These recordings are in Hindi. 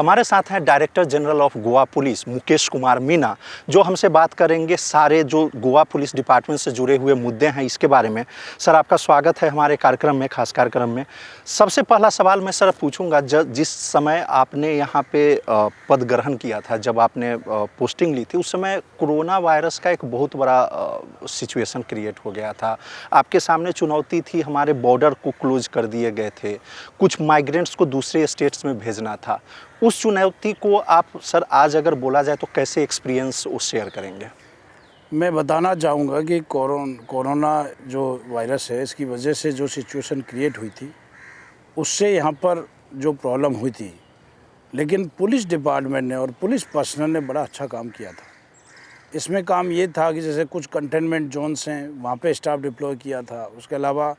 हमारे साथ हैं director general of Goa police Mukesh Kumar Meena, जो हमसे बात करेंगे सारे जो गोवा पुलिस डिपार्टमेंट से जुड़े हुए मुद्दे हैं इसके बारे में। सर, आपका स्वागत है हमारे कार्यक्रम में, खास कार्यक्रम में। सबसे पहला सवाल मैं सर पूछूंगा, जिस समय आपने यहाँ पे पद ग्रहण किया था, जब आपने पोस्टिंग ली थी, उस समय कोरोना वायरस का एक बहुत बड़ा सिचुएशन क्रिएट हो गया था। आपके सामने चुनौती थी, हमारे बॉर्डर को क्लोज कर दिए गए थे, कुछ माइग्रेंट्स को दूसरे स्टेट्स में भेजना था। उस चुनौती को आप सर आज अगर बोला जाए तो कैसे एक्सपीरियंस वो शेयर करेंगे? मैं बताना चाहूँगा कि कोरोना जो वायरस है, इसकी वजह से जो सिचुएशन क्रिएट हुई थी, उससे यहाँ पर जो प्रॉब्लम हुई थी, लेकिन पुलिस डिपार्टमेंट ने और पुलिस पर्सनल ने बड़ा अच्छा काम किया था। इसमें काम ये था कि जैसे कुछ कंटेनमेंट जोन्स हैं, वहाँ पे स्टाफ डिप्लॉय किया था, उसके अलावा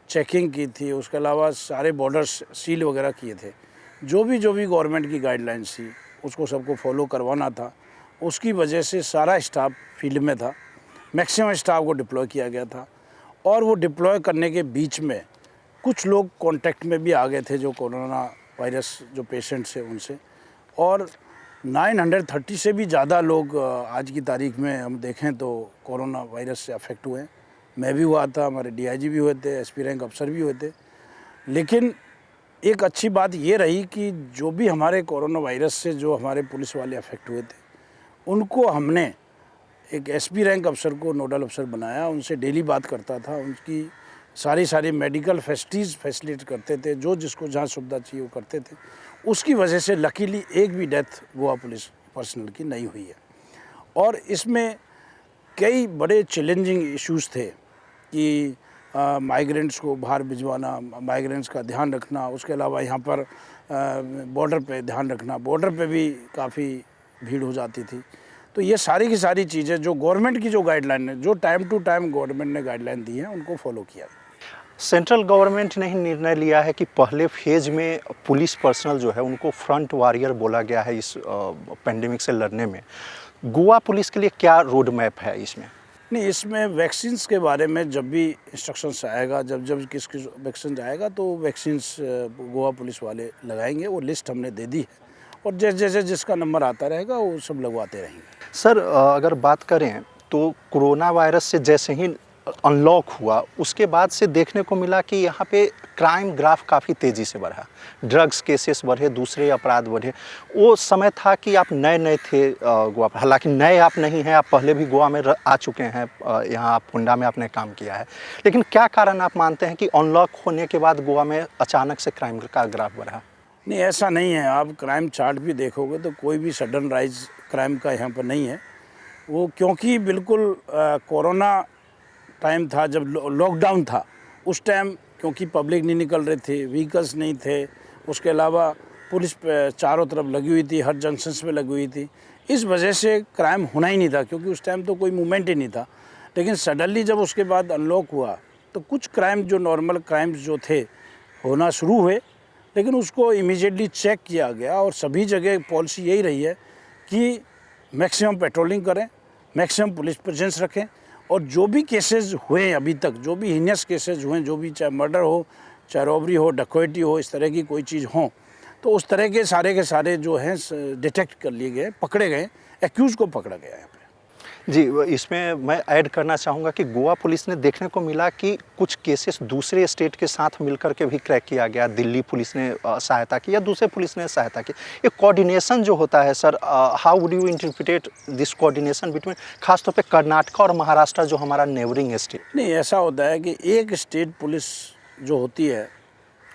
चेकिंग की थी, उसके अलावा सारे बॉर्डर्स सील वगैरह किए थे। जो भी गवर्नमेंट की गाइडलाइंस थी उसको सबको फॉलो करवाना था। उसकी वजह से सारा स्टाफ फील्ड में था, मैक्सिमम स्टाफ को डिप्लॉय किया गया था। और वो डिप्लॉय करने के बीच में कुछ लोग कांटेक्ट में भी आ गए थे, जो कोरोना वायरस जो पेशेंट्स हैं उनसे, और 930 से भी ज़्यादा लोग आज की तारीख में हम देखें तो कोरोना वायरस से अफेक्ट हुए हैं। मैं भी हुआ था, हमारे डीआईजी भी हुए थे, एसपी रैंक अफसर भी हुए थे। लेकिन एक अच्छी बात ये रही कि जो भी हमारे कोरोना वायरस से जो हमारे पुलिस वाले अफेक्ट हुए थे, उनको हमने एक एसपी रैंक अफसर को नोडल अफसर बनाया। उनसे डेली बात करता था, उनकी सारी मेडिकल फैसिलिटीज़ फैसिलिटेट करते थे, जो जिसको जहाँ सुविधा चाहिए वो करते थे। उसकी वजह से लकीली एक भी डेथ गोवा पुलिस पर्सनल की नहीं हुई है। और इसमें कई बड़े चैलेंजिंग इश्यूज़ थे कि माइग्रेंट्स को बाहर भिजवाना, माइग्रेंट्स का ध्यान रखना, उसके अलावा यहाँ पर बॉर्डर पे ध्यान रखना, बॉर्डर पे भी काफ़ी भीड़ हो जाती थी। तो ये सारी की सारी चीज़ें जो गवर्नमेंट की जो गाइडलाइन है, जो टाइम टू टाइम गवर्नमेंट ने गाइडलाइन दी है, उनको फॉलो किया। सेंट्रल गवर्नमेंट ने ही निर्णय लिया है कि पहले फेज में पुलिस पर्सनल जो है उनको फ्रंट वॉरियर बोला गया है इस पेंडेमिक से लड़ने में। गोवा पुलिस के लिए क्या रोड मैप है इसमें? नहीं, इसमें वैक्सीन्स के बारे में जब भी इंस्ट्रक्शंस आएगा, जब किस वैक्सीन आएगा तो वैक्सीन्स गोवा पुलिस वाले लगाएंगे। वो लिस्ट हमने दे दी है, और जैसे जिसका नंबर आता रहेगा वो सब लगवाते रहेंगे। सर, अगर बात करें तो कोरोना वायरस से जैसे ही अनलॉक हुआ, उसके बाद से देखने को मिला कि यहाँ पे क्राइम ग्राफ काफ़ी तेज़ी से बढ़ा, ड्रग्स केसेस बढ़े, दूसरे अपराध बढ़े। वो समय था कि आप नए थे गोवा पर, हालांकि नए आप नहीं हैं, आप पहले भी गोवा में आ चुके हैं, यहाँ आप पुंडा में आपने काम किया है। लेकिन क्या कारण आप मानते हैं कि अनलॉक होने के बाद गोवा में अचानक से क्राइम का ग्राफ बढ़ा? नहीं, ऐसा नहीं है। आप क्राइम चार्ट भी देखोगे तो कोई भी सडन राइज क्राइम का यहाँ पर नहीं है। वो क्योंकि बिल्कुल कोरोना टाइम था, जब लॉकडाउन था, उस टाइम क्योंकि पब्लिक नहीं निकल रहे थे, व्हीकल्स नहीं थे, उसके अलावा पुलिस चारों तरफ लगी हुई थी, हर जंक्शंस पे लगी हुई थी। इस वजह से क्राइम होना ही नहीं था, क्योंकि उस टाइम तो कोई मूवमेंट ही नहीं था। लेकिन सडनली जब उसके बाद अनलॉक हुआ तो कुछ क्राइम जो नॉर्मल क्राइम्स जो थे होना शुरू हुए, लेकिन उसको इमीडिएटली चेक किया गया। और सभी जगह पॉलिसी यही रही है कि मैक्सिमम पेट्रोलिंग करें, मैक्सिमम पुलिस प्रेजेंस रखें, और जो भी केसेस हुए अभी तक, जो भी हीनियस केसेस हुए, जो भी चाहे मर्डर हो, चाहे रॉबरी हो, डकैती हो, इस तरह की कोई चीज़ हो, तो उस तरह के सारे जो हैं डिटेक्ट कर लिए गए, पकड़े गए, एक्यूज़ को पकड़ा गया है। जी, इसमें मैं ऐड करना चाहूँगा कि गोवा पुलिस ने देखने को मिला कि कुछ केसेस दूसरे स्टेट के साथ मिलकर के भी क्रैक किया गया। दिल्ली पुलिस ने सहायता की या दूसरे पुलिस ने सहायता की। ये कोऑर्डिनेशन जो होता है sir, how would you interpret this coordination between खासतौर पे कर्नाटक और महाराष्ट्र जो हमारा नेबरिंग स्टेट? नहीं, ऐसा होता है कि एक स्टेट पुलिस जो होती है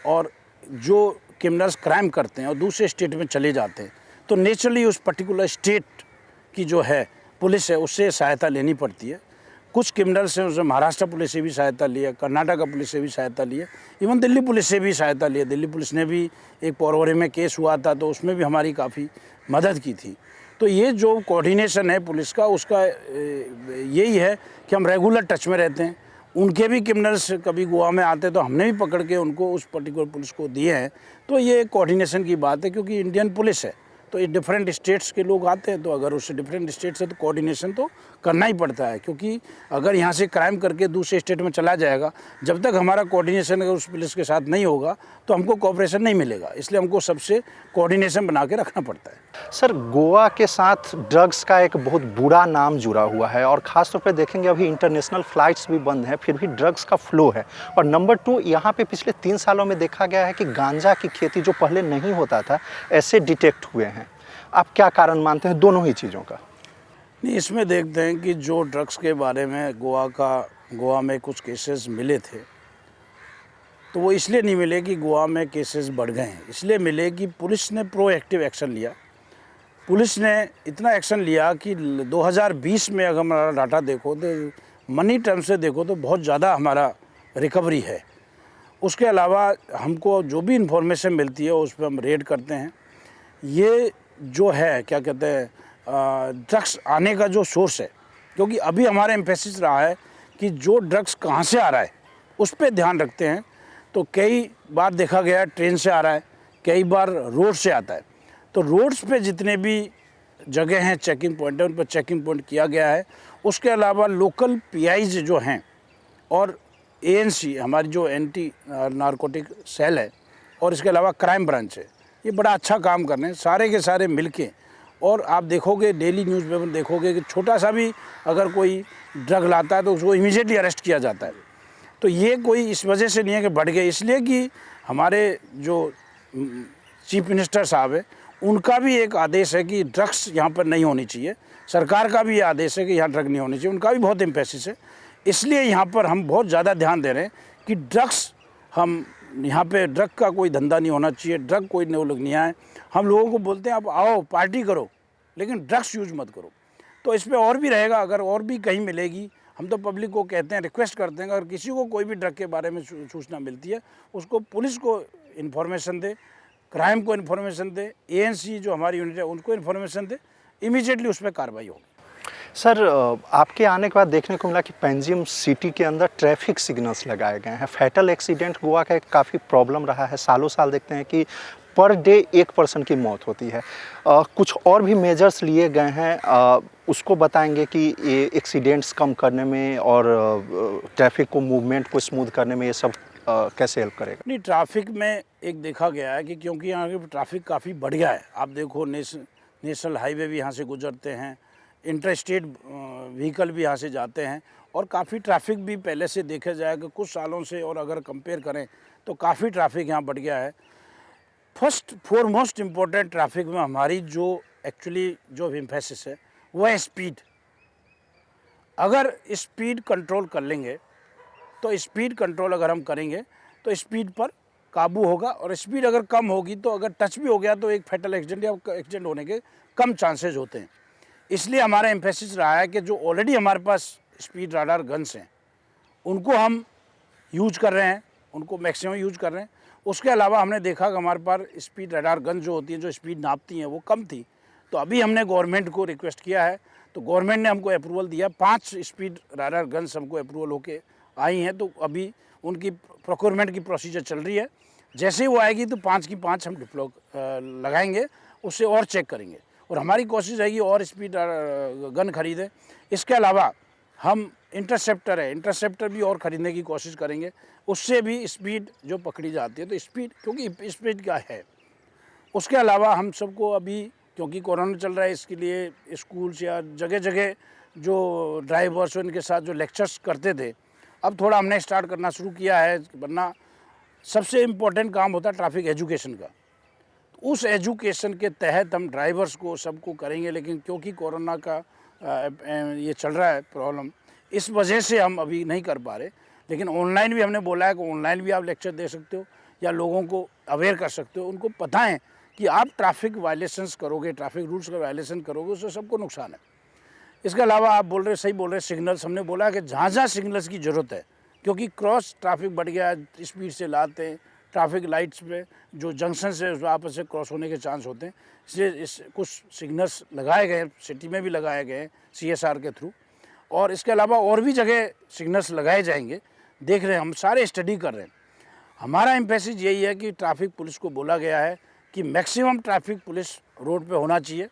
और जो क्रिमिनल्स क्राइम करते हैं और दूसरे स्टेट में चले जाते हैं, तो नेचुरली उस पर्टिकुलर स्टेट की जो है पुलिस है उससे सहायता लेनी पड़ती है। कुछ क्रिमिनल्स हैं, उसने महाराष्ट्र पुलिस से भी सहायता ली है, कर्नाटक पुलिस से भी सहायता ली है, इवन दिल्ली पुलिस से भी सहायता ली है। दिल्ली पुलिस ने भी एक पोरवरी में केस हुआ था, तो उसमें भी हमारी काफ़ी मदद की थी। तो ये जो कोऑर्डिनेशन है पुलिस का, उसका यही है कि हम रेगुलर टच में रहते हैं। उनके भी क्रिमिनल्स कभी गोवा में आते तो हमने भी पकड़ के उनको उस पर्टिकुलर पुलिस को दिए हैं। तो ये कोऑर्डिनेशन की बात है, क्योंकि इंडियन पुलिस है तो ये डिफरेंट स्टेट्स के लोग आते हैं, तो अगर उससे डिफरेंट स्टेट से तो कोऑर्डिनेशन तो करना ही पड़ता है, क्योंकि अगर यहाँ से क्राइम करके दूसरे स्टेट में चला जाएगा, जब तक हमारा कोऑर्डिनेशन अगर उस पुलिस के साथ नहीं होगा तो हमको कोऑपरेशन नहीं मिलेगा। इसलिए हमको सबसे कोऑर्डिनेशन बना के रखना पड़ता है। सर, गोवा के साथ ड्रग्स का एक बहुत बुरा नाम जुड़ा हुआ है और ख़ास तौर पे देखेंगे अभी इंटरनेशनल फ़्लाइट्स भी बंद हैं, फिर भी ड्रग्स का फ्लो है। और नंबर 2, यहाँ पे पिछले 3 सालों में देखा गया है कि गांजा की खेती जो पहले नहीं होता था, ऐसे डिटेक्ट हुए हैं। आप क्या कारण मानते हैं दोनों ही चीज़ों का? नहीं, इसमें देखते हैं कि जो ड्रग्स के बारे में गोवा में कुछ केसेस मिले थे, तो वो इसलिए नहीं मिले कि गोवा में केसेस बढ़ गए हैं, इसलिए मिले कि पुलिस ने प्रोएक्टिव एक्शन लिया। पुलिस ने इतना एक्शन लिया कि 2020 में अगर हमारा डाटा देखो तो मनी टर्म से देखो तो बहुत ज़्यादा हमारा रिकवरी है। उसके अलावा हमको जो भी इंफॉर्मेशन मिलती है उस पर हम रेड करते हैं। ये जो है क्या कहते हैं, ड्रग्स आने का जो सोर्स है, क्योंकि अभी हमारा एम्फेसिस रहा है कि जो ड्रग्स कहाँ से आ रहा है उस पर ध्यान रखते हैं। तो कई बार देखा गया ट्रेन से आ रहा है, कई बार रोड से आता है। तो रोड्स पे जितने भी जगह हैं चेकिंग पॉइंट है, उन पर चेकिंग पॉइंट किया गया है। उसके अलावा लोकल पीआईज जो हैं और एएनसी हमारी जो एंटी नारकोटिक सेल है और इसके अलावा क्राइम ब्रांच है, ये बड़ा अच्छा काम कर रहे हैं सारे के सारे मिलके। और आप देखोगे डेली न्यूज़पेपर देखोगे कि छोटा सा भी अगर कोई ड्रग लाता है तो उसको इमीडिएटली अरेस्ट किया जाता है। तो ये कोई इस वजह से नहीं है कि बढ़ गए, इसलिए कि हमारे जो चीफ मिनिस्टर साहब है उनका भी एक आदेश है कि ड्रग्स यहाँ पर नहीं होनी चाहिए। सरकार का भी ये आदेश है कि यहाँ ड्रग नहीं होनी चाहिए, उनका भी बहुत एम्फेसिस है। इसलिए यहाँ पर हम बहुत ज़्यादा ध्यान दे रहे हैं कि ड्रग्स, हम यहाँ पे ड्रग का कोई धंधा नहीं होना चाहिए, ड्रग कोई लोग नहीं आए। हम लोगों को बोलते हैं आप आओ पार्टी करो, लेकिन ड्रग्स यूज मत करो। तो इस पर और भी रहेगा, अगर और भी कहीं मिलेगी, हम तो पब्लिक को कहते हैं, रिक्वेस्ट करते हैं, अगर किसी को कोई भी ड्रग के बारे में सूचना मिलती है उसको पुलिस को इन्फॉर्मेशन दे, क्राइम को इन्फॉर्मेशन दे, एएनसी जो हमारी यूनिट है उनको इन्फॉर्मेशन दे, इमीडिएटली उस पर कार्रवाई होगी। सर, आपके आने के बाद देखने को मिला कि पेंजिम सिटी के अंदर ट्रैफिक सिग्नल्स लगाए गए हैं। फैटल एक्सीडेंट गोवा का एक काफ़ी प्रॉब्लम रहा है, सालों साल देखते हैं कि पर डे 1 पर्सन की मौत होती है। कुछ और भी मेजर्स लिए गए हैं, उसको बताएंगे कि ये एक्सीडेंट्स कम करने में और ट्रैफिक को मूवमेंट को स्मूथ करने में ये सब कैसे हेल्प करेगा? नहीं, ट्रैफिक में एक देखा गया है कि क्योंकि यहाँ की ट्रैफिक काफ़ी बढ़ गया है। आप देखो नेशनल हाईवे भी यहाँ से गुजरते हैं, इंटर स्टेट व्हीकल भी यहाँ से जाते हैं और काफ़ी ट्रैफिक भी पहले से देखा जाए कि कुछ सालों से और अगर कंपेयर करें तो काफ़ी ट्रैफिक यहाँ बढ़ गया है। फर्स्ट फॉरमोस्ट इम्पोर्टेंट ट्रैफिक में हमारी जो एक्चुअली जो एम्फेसिस है वो है स्पीड। अगर स्पीड कंट्रोल कर लेंगे तो स्पीड कंट्रोल अगर हम करेंगे तो स्पीड पर काबू होगा, और स्पीड अगर कम होगी तो अगर टच भी हो गया तो एक फैटल एक्सीडेंट या एक्सीडेंट होने के कम चांसेस होते हैं। इसलिए हमारा एम्फेसिस रहा है कि जो ऑलरेडी हमारे पास स्पीड रडार गन्स हैं उनको हम यूज कर रहे हैं, उनको मैक्सिमम यूज कर रहे हैं। उसके अलावा हमने देखा कि हमारे पास स्पीड रडार गन जो होती है, जो स्पीड नापती हैं, वो कम थी। तो अभी हमने गवर्नमेंट को रिक्वेस्ट किया है, तो गवर्नमेंट ने हमको अप्रूवल दिया। 5 स्पीड रडार गन्स हमको अप्रूवल होके आई हैं, तो अभी उनकी प्रोक्योरमेंट की प्रोसीजर चल रही है। जैसे ही वो आएगी तो 5 की 5 हम डिप्लॉय लगाएंगे, उससे और चेक करेंगे और हमारी कोशिश रहेगी और स्पीड गन खरीदें। इसके अलावा हम इंटरसेप्टर भी और ख़रीदने की कोशिश करेंगे, उससे भी स्पीड जो पकड़ी जाती है, तो स्पीड क्योंकि स्पीड क्या है। उसके अलावा हम सबको अभी क्योंकि कोरोना चल रहा है, इसके लिए स्कूल्स या जगह जगह जो ड्राइवर्स उनके साथ जो लेक्चर्स करते थे, अब थोड़ा हमने स्टार्ट करना शुरू किया है। वरना सबसे इम्पोर्टेंट काम होता है ट्रैफिक एजुकेशन का, तो उस एजुकेशन के तहत हम ड्राइवर्स को सबको करेंगे। लेकिन क्योंकि कोरोना का ये चल रहा है प्रॉब्लम, इस वजह से हम अभी नहीं कर पा रहे। लेकिन ऑनलाइन भी हमने बोला है कि ऑनलाइन भी आप लेक्चर दे सकते हो या लोगों को अवेयर कर सकते हो, उनको पता है कि आप ट्रैफिक वायलेशंस करोगे, ट्रैफिक रूल्स का वायलेशन करोगे, उससे सबको नुकसान है। इसके अलावा आप बोल रहे, सही बोल रहे, सिग्नल्स हमने बोला कि जहाँ जहाँ सिग्नल्स की ज़रूरत है, क्योंकि क्रॉस ट्रैफिक बढ़ गया है, स्पीड से लाते हैं, ट्रैफिक लाइट्स पे जो जंक्शन से आपस से क्रॉस होने के चांस होते हैं, इसलिए कुछ सिग्नल्स लगाए गए हैं, सिटी में भी लगाए गए हैं CSR के थ्रू, और इसके अलावा और भी जगह सिग्नल्स लगाए जाएंगे। देख रहे हैं, हम सारे स्टडी कर रहे हैं। हमारा एम्फेसिस यही है कि ट्रैफिक पुलिस को बोला गया है कि मैक्सिमम ट्रैफिक पुलिस रोड पे होना चाहिए,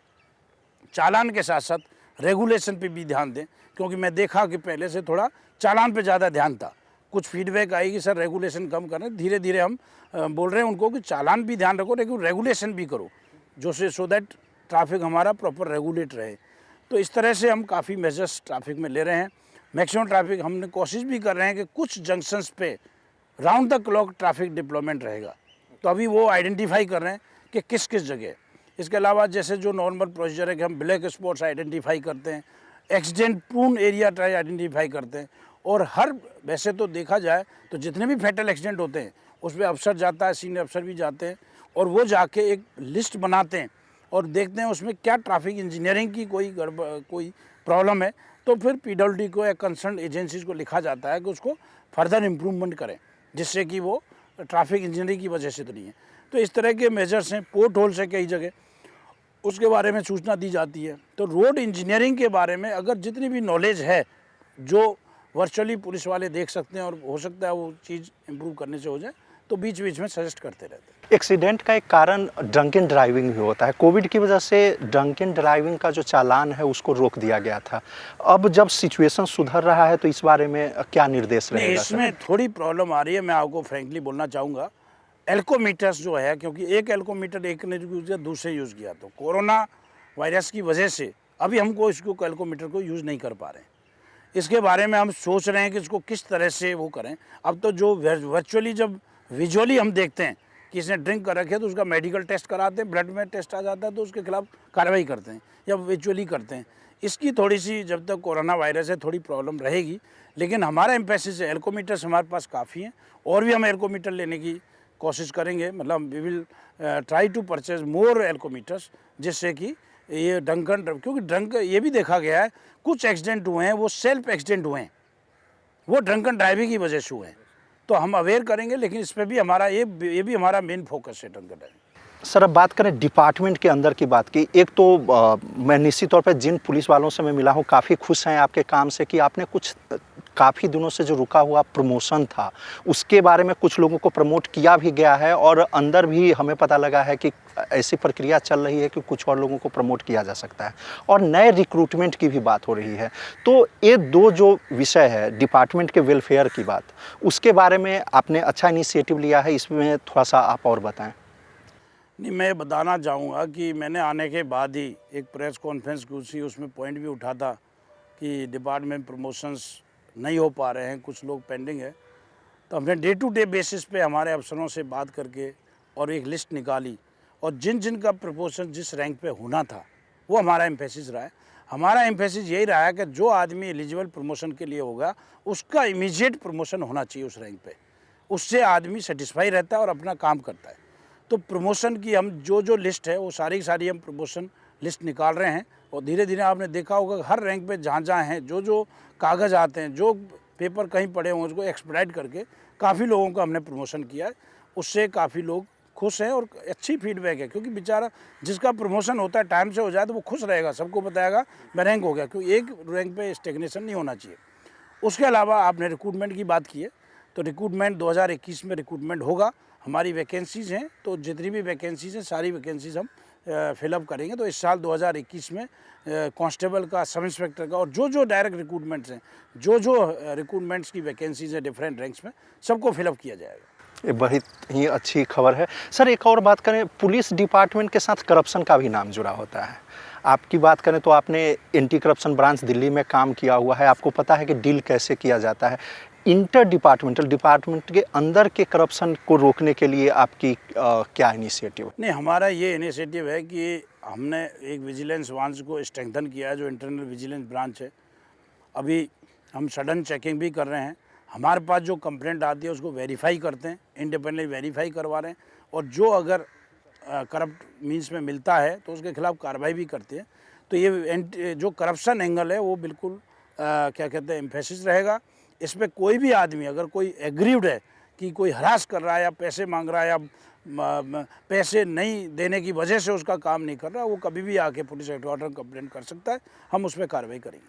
चालान के साथ साथ रेगुलेशन पे भी ध्यान दें, क्योंकि मैं देखा कि पहले से थोड़ा चालान पे ज़्यादा ध्यान था। कुछ फीडबैक आई कि सर रेगुलेशन कम करें, धीरे धीरे हम बोल रहे हैं उनको कि चालान भी ध्यान रखो लेकिन रेगुलेशन भी करो, जो से सो दैट ट्रैफिक हमारा प्रॉपर रेगुलेट रहे। तो इस तरह से हम काफ़ी मेजर्स ट्रैफिक में ले रहे हैं। मैक्सिमम ट्रैफिक हमने कोशिश भी कर रहे हैं कि कुछ जंक्शंस पे round the clock traffic deployment रहेगा, तो अभी वो आइडेंटिफाई कर रहे हैं कि किस किस जगह। इसके अलावा जैसे जो नॉर्मल प्रोसीजर है कि हम ब्लैक स्पॉट्स आइडेंटिफाई करते हैं, accident prune area try identify करते हैं, और हर वैसे तो देखा जाए तो जितने भी फैटल एक्सीडेंट होते हैं उसमें अफसर जाता है, सीनियर अफसर भी जाते हैं, और वो जाके एक लिस्ट बनाते हैं और देखते हैं उसमें क्या ट्रैफिक इंजीनियरिंग की कोई प्रॉब्लम है, तो फिर पीडब्ल्यूडी को या कंसर्न एजेंसीज को लिखा जाता है कि उसको फर्दर इम्प्रूवमेंट करें, जिससे कि वो ट्रैफिक इंजीनियरिंग की वजह से तो नहीं है। तो इस तरह के मेजर्स हैं। पोर्ट होल्स है कई जगह, उसके बारे में सूचना दी जाती है। तो रोड इंजीनियरिंग के बारे में अगर जितनी भी नॉलेज है जो वर्चुअली पुलिस वाले देख सकते हैं और हो सकता है वो चीज़ इम्प्रूव करने से हो जाए, तो बीच बीच में सजेस्ट करते रहते हैं। एक्सीडेंट का एक कारण ड्रंकन ड्राइविंग भी होता है। कोविड की वजह से ड्रंकन ड्राइविंग का जो चालान है उसको रोक दिया गया था। अब जब सिचुएशन सुधर रहा है तो इस बारे में क्या निर्देश रहेगा? इसमें थोड़ी प्रॉब्लम आ रही है, मैं आपको फ्रेंकली बोलना चाहूँगा। एल्कोमीटर्स जो है, क्योंकि एक एल्कोमीटर एक ने यूज़ किया, दूसरे यूज़ किया, तो कोरोना वायरस की वजह से अभी हमको इसको एल्कोमीटर को यूज़ नहीं कर पा रहे हैं। इसके बारे में हम सोच रहे हैं कि इसको किस तरह से वो करें। अब तो जो वर्चुअली जब विजुअली हम देखते हैं कि इसने ड्रिंक कर रखे है तो उसका मेडिकल टेस्ट कराते हैं, ब्लड में टेस्ट आ जाता है तो उसके खिलाफ कार्रवाई करते हैं या विजुअली करते हैं। इसकी थोड़ी सी जब तक कोरोना वायरस है थोड़ी प्रॉब्लम रहेगी, लेकिन हमारा एम्फेसिस है, एल्कोमीटर्स हमारे पास काफ़ी हैं और भी हम एल्कोमीटर लेने की कोशिश करेंगे। मतलब we will try to purchase more alcometers, जिससे कि ये क्योंकि ड्रंक ये भी देखा गया है कुछ एक्सीडेंट हुए हैं वो सेल्फ एक्सीडेंट हुए हैं, वो ड्रंकन ड्राइविंग की वजह से हुए हैं। तो हम अवेयर करेंगे, लेकिन इस पर भी हमारा ये भी हमारा मेन फोकस है ड्रंकन ड्राइविंग। सर, अब बात करें डिपार्टमेंट के अंदर की बात की। एक तो मैं निश्चित तौर पे जिन पुलिस वालों से मैं मिला हूँ काफ़ी खुश हैं आपके काम से कि आपने कुछ काफ़ी दिनों से जो रुका हुआ प्रमोशन था उसके बारे में कुछ लोगों को प्रमोट किया भी गया है, और अंदर भी हमें पता लगा है कि ऐसी प्रक्रिया चल रही है कि कुछ और लोगों को प्रमोट किया जा सकता है, और नए रिक्रूटमेंट की भी बात हो रही है। तो ये दो जो विषय है डिपार्टमेंट के वेलफेयर की बात, उसके बारे में आपने अच्छा इनिशिएटिव लिया है, इसमें थोड़ा सा आप और बताएं। नहीं, मैं बताना चाहूँगा कि मैंने आने के बाद ही एक प्रेस कॉन्फ्रेंस की थी, उसमें पॉइंट भी उठा था कि डिपार्टमेंट प्रमोशंस नहीं हो पा रहे हैं, कुछ लोग पेंडिंग है। तो हमने डे टू डे बेसिस पे हमारे अफसरों से बात करके और एक लिस्ट निकाली, और जिन जिन का प्रमोशन जिस रैंक पे होना था वो हमारा एम्फेसिस रहा है। हमारा एम्फेसिस यही रहा है कि जो आदमी एलिजिबल प्रमोशन के लिए होगा उसका इमीडिएट प्रमोशन होना चाहिए उस रैंक पे, उससे आदमी सेटिस्फाई रहता है और अपना काम करता है। तो प्रमोशन की हम जो लिस्ट है वो सारी की सारी हम प्रमोशन लिस्ट निकाल रहे हैं, और धीरे धीरे आपने देखा होगा हर रैंक पे जहाँ हैं जो कागज़ आते हैं, जो पेपर कहीं पड़े हों उसको एक्सपेडाइट करके काफ़ी लोगों का हमने प्रमोशन किया है। उससे काफ़ी लोग खुश हैं और अच्छी फीडबैक है, क्योंकि बेचारा जिसका प्रमोशन होता है टाइम से हो जाए तो वो खुश रहेगा, सबको बताएगा मैं रैंक हो गया, क्योंकि एक रैंक पे स्टेगनेशन नहीं होना चाहिए। उसके अलावा आपने रिक्रूटमेंट की बात की है, तो रिक्रूटमेंट 2021 में रिक्रूटमेंट होगा। हमारी वैकेंसीज़ हैं, तो जितनी भी वैकेंसीज़ हैं सारी वैकेंसीज़ हम फिलअप करेंगे। तो इस साल 2021 में कांस्टेबल का, सब इंस्पेक्टर का, और जो डायरेक्ट रिक्रूटमेंट्स हैं, जो रिक्रूटमेंट्स की वैकेंसीज़ हैं डिफरेंट रैंक्स में, सबको फिलअप किया जाएगा। ये बड़ी ही अच्छी खबर है। सर, एक और बात करें, पुलिस डिपार्टमेंट के साथ करप्शन का भी नाम जुड़ा होता है। आपकी बात करें तो आपने एंटी करप्शन ब्रांच दिल्ली में काम किया हुआ है, आपको पता है कि डील कैसे किया जाता है। इंटर डिपार्टमेंट के अंदर के करप्शन को रोकने के लिए आपकी क्या इनिशिएटिव है? नहीं, हमारा ये इनिशिएटिव है कि हमने एक विजिलेंस ब्रांच को स्ट्रेंथन किया है, जो इंटरनल विजिलेंस ब्रांच है। अभी हम सडन चेकिंग भी कर रहे हैं। हमारे पास जो कंप्लेंट आती है उसको वेरीफाई करते हैं, इंडिपेंडेंटली वेरीफाई करवा रहे हैं, और जो अगर करप्ट मीन्स में मिलता है तो उसके खिलाफ कार्रवाई भी करते हैं। तो ये जो करप्शन एंगल है वो बिल्कुल क्या कहते हैं एम्फेसिस रहेगा। इस पर कोई भी आदमी अगर कोई एग्रीव्ड है कि कोई हरास कर रहा है या पैसे मांग रहा है या पैसे नहीं देने की वजह से उसका काम नहीं कर रहा, वो कभी भी आके पुलिस हेडक्वार्टर कंप्लेंट कर सकता है, हम उस पर कार्रवाई करेंगे।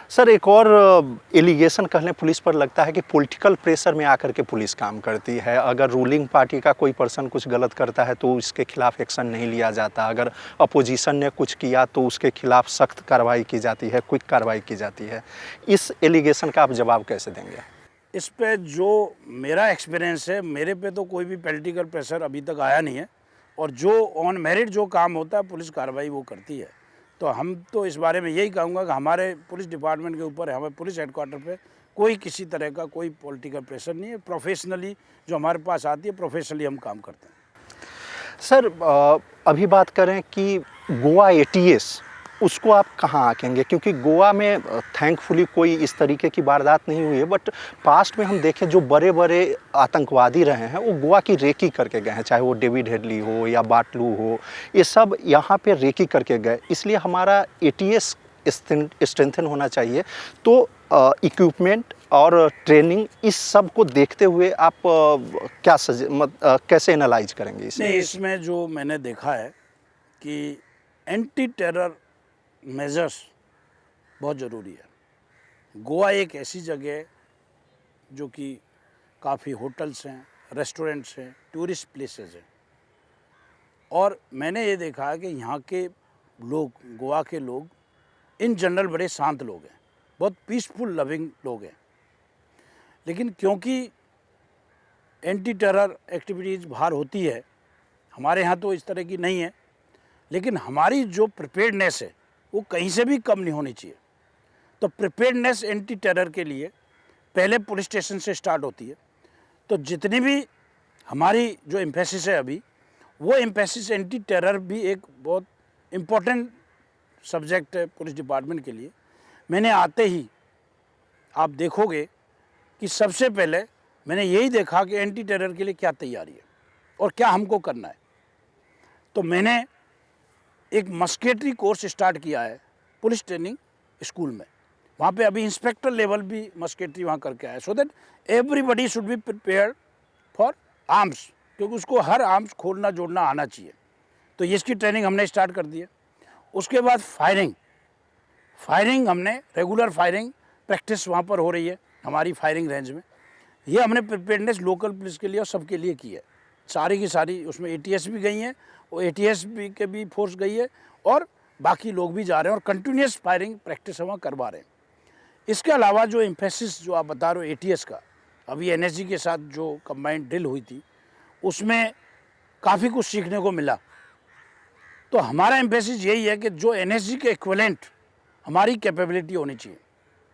सर एक और एलिगेशन कहने पुलिस पर लगता है कि पॉलिटिकल प्रेशर में आकर के पुलिस काम करती है। अगर रूलिंग पार्टी का कोई पर्सन कुछ गलत करता है तो उसके खिलाफ एक्शन नहीं लिया जाता, अगर अपोजिशन ने कुछ किया तो उसके खिलाफ सख्त कार्रवाई की जाती है, क्विक कार्रवाई की जाती है। इस एलिगेशन का आप जवाब कैसे देंगे? इस पे जो मेरा एक्सपीरियंस है, मेरे पे तो कोई भी पॉलिटिकल प्रेशर अभी तक आया नहीं है, और जो ऑन मेरिट जो काम होता है पुलिस कार्रवाई वो करती है। तो हम तो इस बारे में यही कहूँगा कि हमारे पुलिस डिपार्टमेंट के ऊपर, हमारे पुलिस हेडक्वार्टर पे कोई किसी तरह का कोई पॉलिटिकल प्रेशर नहीं है। प्रोफेशनली जो हमारे पास आती है, प्रोफेशनली हम काम करते हैं। सर अभी बात करें कि गोवा एटीएस उसको आप कहाँ आकेंगे, क्योंकि गोवा में थैंकफुली कोई इस तरीके की वारदात नहीं हुई है, बट पास्ट में हम देखें जो बड़े बड़े आतंकवादी रहे हैं वो गोवा की रेकी करके गए हैं, चाहे वो डेविड हेडली हो या बाटलू हो, ये सब यहाँ पे रेकी करके गए। इसलिए हमारा एटीएस स्ट्रेंथन होना चाहिए। तो इक्विपमेंट और ट्रेनिंग इस सब को देखते हुए आप कैसे एनालाइज करेंगे इसे? नहीं, इसमें जो मैंने देखा है कि एंटी टेरर मेजर्स बहुत ज़रूरी है। गोवा एक ऐसी जगह है जो कि काफ़ी होटल्स हैं, रेस्टोरेंट्स हैं, टूरिस्ट प्लेसेस हैं, और मैंने ये देखा है कि यहाँ के लोग, गोवा के लोग इन जनरल बड़े शांत लोग हैं, बहुत पीसफुल लविंग लोग हैं। लेकिन क्योंकि एंटी टेरर एक्टिविटीज़ बाहर होती है, हमारे यहाँ तो इस तरह की नहीं है, लेकिन हमारी जो प्रिपेयर्डनेस है वो कहीं से भी कम नहीं होनी चाहिए। तो प्रिपेयर्डनेस एंटी टेरर के लिए पहले पुलिस स्टेशन से स्टार्ट होती है। तो जितनी भी हमारी जो एम्फेसिस है अभी, वो एम्फेसिस एंटी टेरर भी एक बहुत इम्पोर्टेंट सब्जेक्ट है पुलिस डिपार्टमेंट के लिए। मैंने आते ही आप देखोगे कि सबसे पहले मैंने यही देखा कि एंटी टेरर के लिए क्या तैयारी है और क्या हमको करना है। तो मैंने एक मस्केटरी कोर्स स्टार्ट किया है पुलिस ट्रेनिंग स्कूल में। वहाँ पे अभी इंस्पेक्टर लेवल भी मस्केटरी वहाँ करके आया, so that everybody should be prepared for arms, क्योंकि उसको हर आर्म्स खोलना जोड़ना आना चाहिए। तो इसकी ट्रेनिंग हमने स्टार्ट कर दी है। उसके बाद फायरिंग हमने रेगुलर फायरिंग प्रैक्टिस वहाँ पर हो रही है हमारी फायरिंग रेंज में। ये हमने प्रिपेयर्डनेस लोकल पुलिस के लिए और सबके लिए की है, सारी की सारी। उसमें एटीएस भी गई हैं, और एटीएस भी के भी फोर्स गई है, और बाकी लोग भी जा रहे हैं, और कंटिन्यूस फायरिंग प्रैक्टिस हम करवा रहे हैं। इसके अलावा जो एम्फेसिस जो आप बता रहे हो एटीएस का, अभी एनएसजी के साथ जो कंबाइंड ड्रिल हुई थी उसमें काफ़ी कुछ सीखने को मिला। तो हमारा एम्फेसिस यही है कि जो एनएसजी के इक्विवेलेंट हमारी कैपेबिलिटी होनी चाहिए।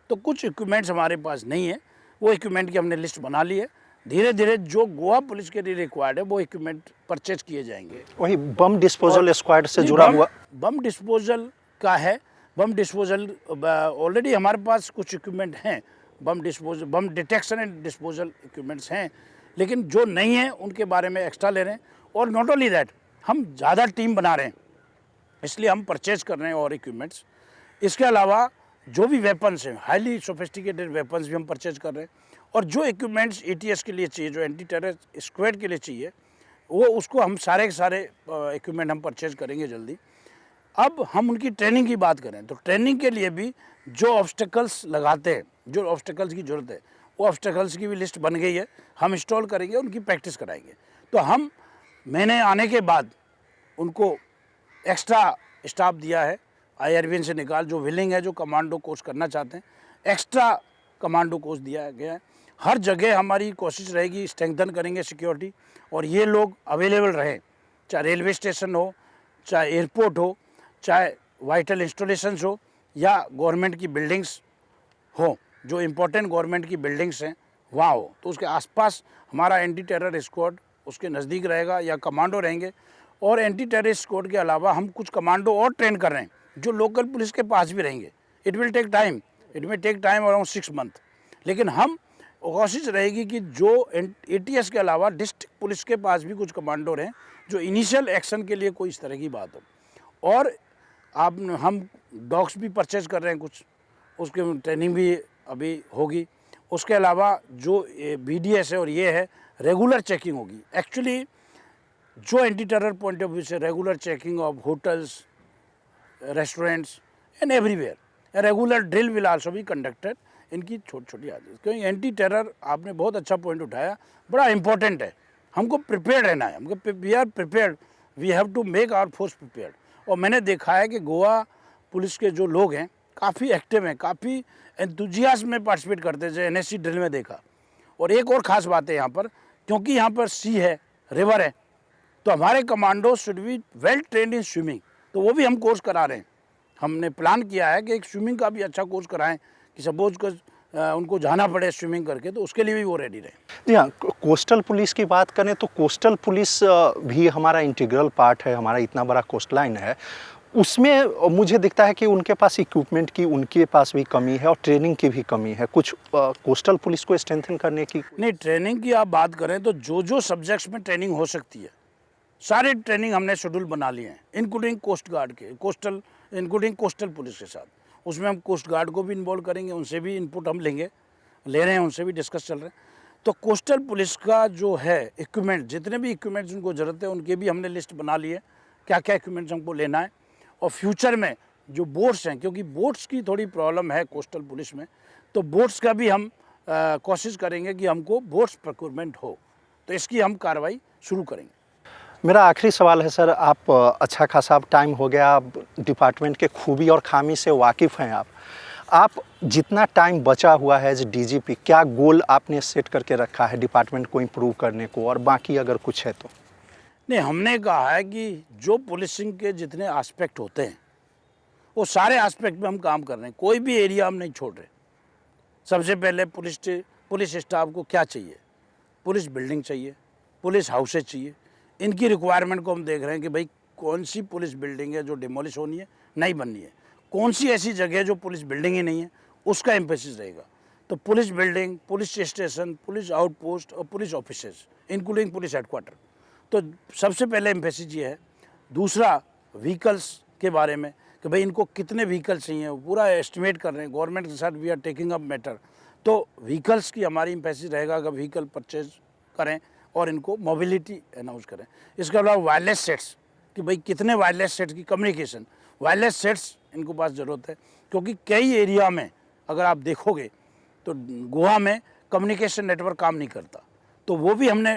तो कुछ इक्विपमेंट्स हमारे पास नहीं है, वो इक्विपमेंट की हमने लिस्ट बना ली है। धीरे धीरे जो गोवा पुलिस के लिए रिक्वायर्ड है वो इक्विपमेंट परचेज किए जाएंगे। वही बम डिस्पोजल स्क्वाड से जुड़ा हुआ बम डिस्पोजल का है। बम डिस्पोजल ऑलरेडी हमारे पास कुछ इक्विपमेंट हैं, बम डिटेक्शन एंड डिस्पोजल इक्विपमेंट्स हैं, लेकिन जो नहीं है उनके बारे में एक्स्ट्रा ले रहे हैं। और नॉट ओनली दैट, हम ज़्यादा टीम बना रहे हैं, इसलिए हम परचेज कर रहे हैं और इक्विपमेंट्स। इसके अलावा जो भी वेपन्स हैं, हाईली सोफिस्टिकेटेड वेपन्स भी हम परचेज कर रहे हैं। और जो इक्विपमेंट्स एटीएस के लिए चाहिए, जो एंटी टेरर स्क्वाड के लिए चाहिए, वो उसको हम सारे के सारे इक्विपमेंट हम परचेज करेंगे जल्दी। अब हम उनकी ट्रेनिंग की बात करें तो ट्रेनिंग के लिए भी जो ऑब्स्टेकल्स लगाते हैं, जो ऑब्स्टेकल्स की ज़रूरत है, वो ऑब्स्टेकल्स की भी लिस्ट बन गई है, हम इंस्टॉल करेंगे, उनकी प्रैक्टिस कराएंगे। तो मैंने आने के बाद उनको एक्स्ट्रा स्टाफ दिया है, IRBN से निकाल, जो विलिंग है, जो कमांडो कोर्स करना चाहते हैं, एक्स्ट्रा कमांडो कोर्स दिया गया है। हर जगह हमारी कोशिश रहेगी, स्ट्रेंथन करेंगे सिक्योरिटी, और ये लोग अवेलेबल रहें, चाहे रेलवे स्टेशन हो, चाहे एयरपोर्ट हो, चाहे वाइटल इंस्टॉलेशंस हो, या गवर्नमेंट की बिल्डिंग्स हो, जो इम्पोर्टेंट गवर्नमेंट की बिल्डिंग्स हैं वहाँ हो। तो उसके आसपास हमारा एंटी टेरर स्क्वाड उसके नज़दीक रहेगा, या कमांडो रहेंगे। और एंटी टेरर स्क्वाड के अलावा हम कुछ कमांडो और ट्रेन कर रहे हैं जो लोकल पुलिस के पास भी रहेंगे। It will take time, it may take time around 6 month, लेकिन हम कोशिश रहेगी कि जो एटीएस के अलावा डिस्ट्रिक्ट पुलिस के पास भी कुछ कमांडो रहें, जो इनिशियल एक्शन के लिए कोई इस तरह की बात हो। और हम डॉग्स भी परचेज कर रहे हैं कुछ, उसकी ट्रेनिंग भी अभी होगी। उसके अलावा जो BDS है और ये है, रेगुलर चेकिंग होगी। एक्चुअली जो anti terror point of view से regular checking of hotels, restaurants and everywhere, regular drill will also be conducted. इनकी छोटी छोटी आदत, क्योंकि एंटी टेरर आपने बहुत अच्छा पॉइंट उठाया, बड़ा इंपॉर्टेंट है। हमको प्रिपेयर्ड रहना है, हमको we are prepared, we have to make our force prepared. और मैंने देखा है कि गोवा पुलिस के जो लोग हैं काफ़ी एक्टिव हैं, काफ़ी एंथुजियाज्म में पार्टिसिपेट करते थे, एनएससी ड्रिल में देखा। और एक और ख़ास बात है यहाँ पर, क्योंकि यहाँ पर सी है, रिवर है, तो हमारे commando should be well trained in swimming, तो वो भी हम कोर्स करा रहे हैं। हमने प्लान किया है कि एक स्विमिंग का भी अच्छा कोर्स कराएं कि सपोज को उनको जाना पड़े स्विमिंग करके, तो उसके लिए भी वो रेडी रहे। जी हाँ, कोस्टल पुलिस की बात करें तो कोस्टल पुलिस भी हमारा इंटीग्रल पार्ट है, हमारा इतना बड़ा कोस्ट लाइन है। उसमें मुझे दिखता है कि उनके पास इक्विपमेंट की, उनके पास भी कमी है और ट्रेनिंग की भी कमी है। कुछ कोस्टल पुलिस को स्ट्रेंथन करने की नहीं, ट्रेनिंग की आप बात करें तो जो सब्जेक्ट्स में ट्रेनिंग हो सकती है, सारे ट्रेनिंग हमने शेड्यूल बना लिए हैं, इंक्लूडिंग कोस्ट गार्ड के, इंक्लूडिंग कोस्टल पुलिस के साथ। उसमें हम कोस्ट गार्ड को भी इन्वॉल्व करेंगे, उनसे भी इनपुट हम लेंगे, ले रहे हैं, उनसे भी डिस्कस चल रहे हैं। तो कोस्टल पुलिस का जो है इक्विपमेंट, जितने भी इक्विपमेंट्स उनको ज़रूरत है, उनके भी हमने लिस्ट बना ली है, क्या क्या इक्विपमेंट्स हमको लेना है। और फ्यूचर में जो बोट्स हैं, क्योंकि बोट्स की थोड़ी प्रॉब्लम है कोस्टल पुलिस में, तो बोट्स का भी हम कोशिश करेंगे कि हमको बोट्स प्रोक्योरमेंट हो, तो इसकी हम कार्रवाई शुरू करेंगे। मेरा आखिरी सवाल है सर, आप अच्छा खासा टाइम हो गया, आप डिपार्टमेंट के खूबी और खामी से वाकिफ़ हैं। आप जितना टाइम बचा हुआ है एज डीजीपी, क्या गोल आपने सेट करके रखा है डिपार्टमेंट को इम्प्रूव करने को, और बाकी अगर कुछ है तो? नहीं, हमने कहा है कि जो पुलिसिंग के जितने एस्पेक्ट होते हैं वो सारे एस्पेक्ट में हम काम कर रहे हैं, कोई भी एरिया हम नहीं छोड़ रहे। सबसे पहले पुलिस स्टाफ को क्या चाहिए, पुलिस बिल्डिंग चाहिए, पुलिस हाउसेज चाहिए, इनकी रिक्वायरमेंट को हम देख रहे हैं कि भाई कौन सी पुलिस बिल्डिंग है जो डिमोलिश होनी है, नहीं बननी है, कौन सी ऐसी जगह है जो पुलिस बिल्डिंग ही नहीं है, उसका एम्फेसिस रहेगा। तो police building, police station, police outpost और police offices including police headquarter, तो सबसे पहले एम्फेसिस ये है। दूसरा, व्हीकल्स के बारे में कि भाई इनको कितने व्हीकल्स चाहिए, वो पूरा एस्टिमेट कर रहे हैं, गवर्नमेंट के साथ we are taking up matter. तो व्हीकल्स की हमारी एम्फेसिस रहेगा कि व्हीकल परचेज करें और इनको मोबिलिटी अनाउंस करें। इसके अलावा वायरलेस सेट्स, कि भाई कितने वायरलेस सेट्स की कम्युनिकेशन, वायरलेस सेट्स इनको पास ज़रूरत है, क्योंकि कई एरिया में अगर आप देखोगे तो गोवा में कम्युनिकेशन नेटवर्क काम नहीं करता, तो वो भी हमने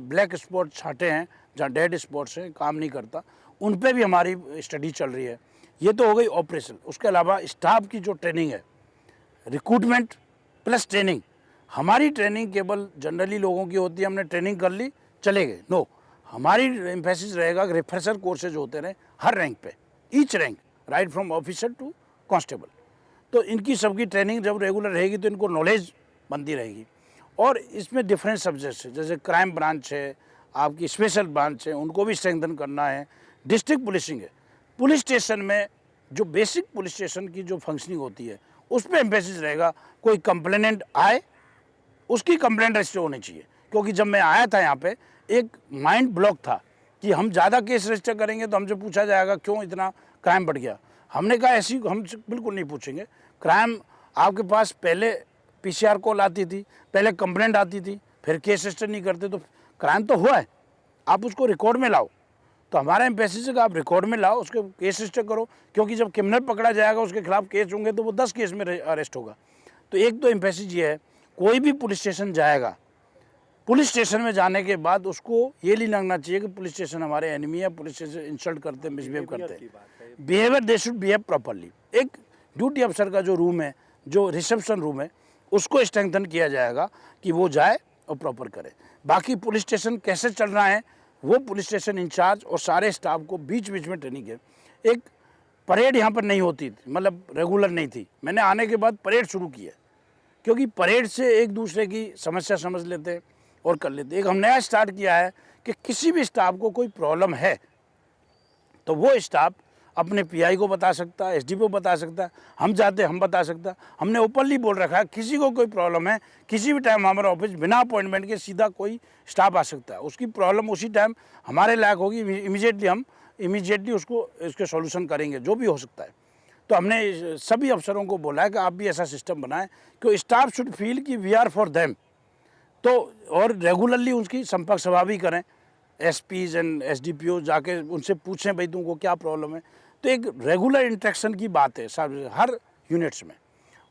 ब्लैक स्पॉट छांटे हैं जहाँ डेड स्पॉट्स हैं, काम नहीं करता, उन पे भी हमारी स्टडी चल रही है। ये तो हो गई ऑपरेशन। उसके अलावा स्टाफ की जो ट्रेनिंग है, रिक्रूटमेंट प्लस ट्रेनिंग। हमारी ट्रेनिंग केवल जनरली लोगों की होती है, हमने ट्रेनिंग कर ली चले गए, नो, हमारी एम्फेसिस रहेगा कि रिफ्रेशर कोर्सेज होते रहे हर रैंक पे, each rank, right from officer to constable. तो इनकी सबकी ट्रेनिंग जब रेगुलर रहेगी तो इनको नॉलेज बनती रहेगी। और इसमें डिफरेंट सब्जेक्ट्स है, जैसे क्राइम ब्रांच है, आपकी स्पेशल ब्रांच है, उनको भी स्ट्रेंथन करना है। डिस्ट्रिक्ट पुलिसिंग है, पुलिस स्टेशन में जो बेसिक पुलिस स्टेशन की जो फंक्शनिंग होती है उस पर एम्फेसिस रहेगा। कोई कंप्लेनेंट आए, उसकी कंप्लेंट रजिस्टर होनी चाहिए, क्योंकि जब मैं आया था यहाँ पे एक माइंड ब्लॉक था कि हम ज़्यादा केस रजिस्टर करेंगे तो हमसे पूछा जाएगा क्यों इतना क्राइम बढ़ गया। हमने कहा ऐसी हम बिल्कुल नहीं पूछेंगे। क्राइम आपके पास पहले पीसीआर कॉल आती थी, पहले कंप्लेंट आती थी, फिर केस रजिस्टर नहीं करते, तो क्राइम तो हुआ है, आप उसको रिकॉर्ड में लाओ। तो हमारा एम्फेसिस है कि आप रिकॉर्ड में लाओ, उसके केस रजिस्टर करो, क्योंकि जब क्रिमिनल पकड़ा जाएगा उसके खिलाफ केस होंगे तो वो 10 केस में अरेस्ट होगा। तो एक तो एम्फेसिस ये है, कोई भी पुलिस स्टेशन जाएगा, पुलिस स्टेशन में जाने के बाद उसको ये नहीं लगना चाहिए कि पुलिस स्टेशन हमारे एनिमी है, पुलिस स्टेशन इंसल्ट करते हैं, मिसबिहेव करते हैं। Behaviour, they should behave properly. एक ड्यूटी अफसर का जो रूम है, जो रिसेप्शन रूम है, उसको स्ट्रेंथन किया जाएगा कि वो जाए और प्रॉपर करे। बाकी पुलिस स्टेशन कैसे चल रहा है वो पुलिस स्टेशन इंचार्ज और सारे स्टाफ को बीच बीच में ट्रेनिंग है। एक परेड यहाँ पर नहीं होती थी, मतलब रेगुलर नहीं थी, मैंने आने के बाद परेड शुरू की है, क्योंकि परेड से एक दूसरे की समस्या समझ लेते हैं और कर लेते हैं। एक हम नया स्टार्ट किया है कि किसी भी स्टाफ को कोई प्रॉब्लम है तो वो स्टाफ अपने पीआई को बता सकता है, एसडीपी को बता सकता है, हम जाते हम बता सकता है। हमने ओपनली बोल रखा है किसी को कोई प्रॉब्लम है किसी भी टाइम हमारा ऑफिस बिना अपॉइंटमेंट के सीधा कोई स्टाफ आ सकता है, उसकी प्रॉब्लम उसी टाइम हमारे लायक होगी, इमीडिएटली उसको इसके सॉल्यूशन करेंगे जो भी हो सकता है। तो हमने सभी अफसरों को बोला है कि आप भी ऐसा सिस्टम बनाएं कि स्टाफ शुड फील कि वी आर फॉर देम, तो और रेगुलरली उसकी संपर्क सभा भी करें, एसपीज एंड एसडीपीओ जाके उनसे पूछें भाई तुमको क्या प्रॉब्लम है। तो एक रेगुलर इंटरेक्शन की बात है हर यूनिट्स में।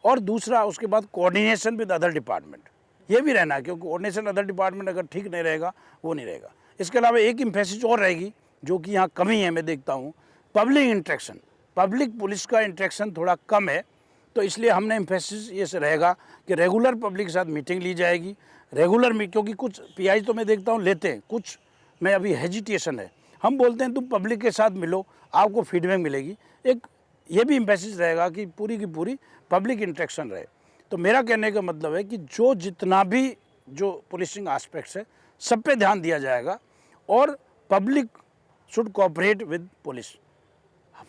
और दूसरा उसके बाद कोऑर्डिनेशन विद अदर डिपार्टमेंट, ये भी रहना है, क्योंकि कोऑर्डिनेशन अदर डिपार्टमेंट अगर ठीक नहीं रहेगा वो नहीं रहेगा। इसके अलावा एक एम्फेसिस और रहेगी जो कि यहाँ कमी है, मैं देखता हूँ, पब्लिक इंटरेक्शन। पब्लिक पुलिस का इंटरेक्शन थोड़ा कम है, तो इसलिए हमने एम्फेसिस ये से रहेगा कि रेगुलर पब्लिक के साथ मीटिंग ली जाएगी, रेगुलर में, क्योंकि कुछ पीआई तो मैं देखता हूँ लेते हैं, कुछ में अभी हेजिटेशन है। हम बोलते हैं तुम पब्लिक के साथ मिलो, आपको फीडबैक मिलेगी। एक ये भी एम्फेसिस रहेगा कि पूरी की पूरी पब्लिक इंटरेक्शन रहे। तो मेरा कहने का मतलब है कि जो जितना भी जो पुलिसिंग एस्पेक्ट्स है सब पे ध्यान दिया जाएगा, और public should cooperate with police,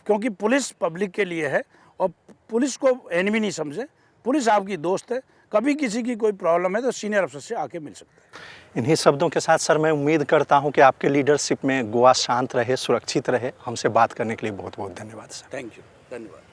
क्योंकि पुलिस पब्लिक के लिए है और पुलिस को एनिमी नहीं समझे। पुलिस आपकी दोस्त है, कभी किसी की कोई प्रॉब्लम है तो सीनियर अफसर से आके मिल सकते हैं। इन्हीं शब्दों के साथ सर मैं उम्मीद करता हूं कि आपके लीडरशिप में गोवा शांत रहे, सुरक्षित रहे। हमसे बात करने के लिए बहुत बहुत धन्यवाद सर। थैंक यू, धन्यवाद।